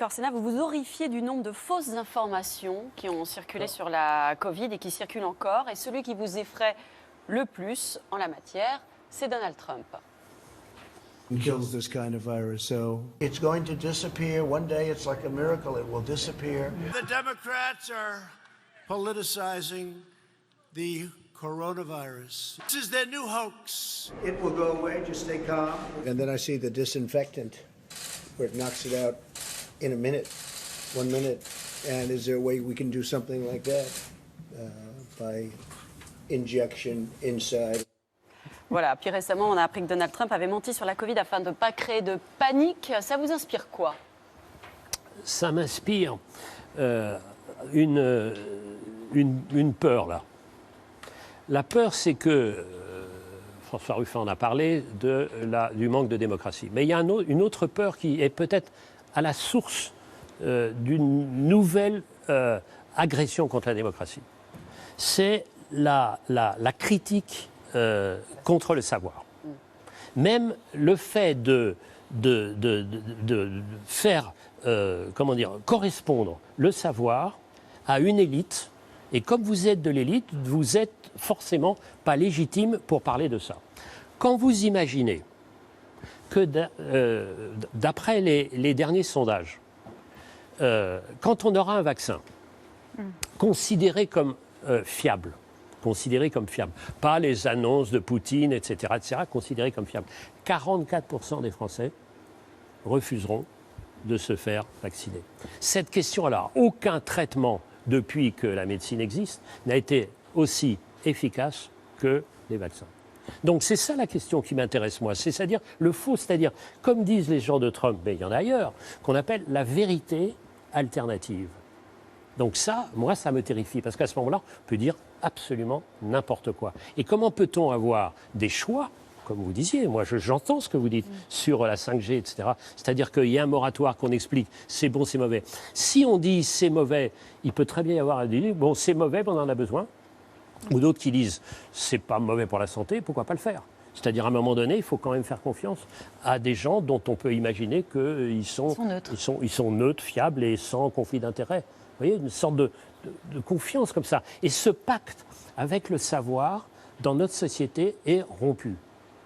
Corsena, vous vous horrifiez du nombre de fausses informations qui ont circulé sur la Covid et qui circulent encore. Et celui qui vous effraie le plus en la matière, c'est Donald Trump. Kills this kind of virus, so it's going to disappear. One day it's like a miracle, it will disappear. The Democrats are politicizing the coronavirus. This is their new hoax. It will go away, just stay calm. And then I see the disinfectant, where it knocks it out in a minute, 1 minute. And is there a way we can do something like that by injection inside? Voilà, puis récemment, on a appris que Donald Trump avait menti sur la Covid afin de ne pas créer de panique. Ça vous inspire quoi? Ça m'inspire une peur, là. La peur, c'est que, François Ruffin en a parlé, du manque de démocratie. Mais il y a une autre peur qui est peut-être à la source d'une nouvelle agression contre la démocratie. C'est la critique contre le savoir. Même le fait de faire correspondre le savoir à une élite, et comme vous êtes de l'élite, vous n'êtes forcément pas légitime pour parler de ça. Quand vous imaginez que d'après les derniers sondages, quand on aura un vaccin considéré comme fiable, pas les annonces de Poutine, etc., considéré comme fiable, 44% des Français refuseront de se faire vacciner. Cette question, alors, aucun traitement depuis que la médecine existe n'a été aussi efficace que les vaccins. Donc c'est ça la question qui m'intéresse moi, c'est-à-dire le faux, c'est-à-dire, comme disent les gens de Trump, mais il y en a ailleurs, qu'on appelle la vérité alternative. Donc ça, moi, ça me terrifie, parce qu'à ce moment-là, on peut dire absolument n'importe quoi. Et comment peut-on avoir des choix, comme vous disiez, moi j'entends ce que vous dites sur la 5G, etc. C'est-à-dire qu'il y a un moratoire qu'on explique, c'est bon, c'est mauvais. Si on dit c'est mauvais, il peut très bien y avoir à dire, bon, c'est mauvais, on en a besoin. Ou d'autres qui disent, c'est pas mauvais pour la santé, pourquoi pas le faire? C'est-à-dire, à un moment donné, il faut quand même faire confiance à des gens dont on peut imaginer qu'ils sont neutres, fiables et sans conflit d'intérêt. Vous voyez, une sorte de confiance comme ça. Et ce pacte avec le savoir dans notre société est rompu.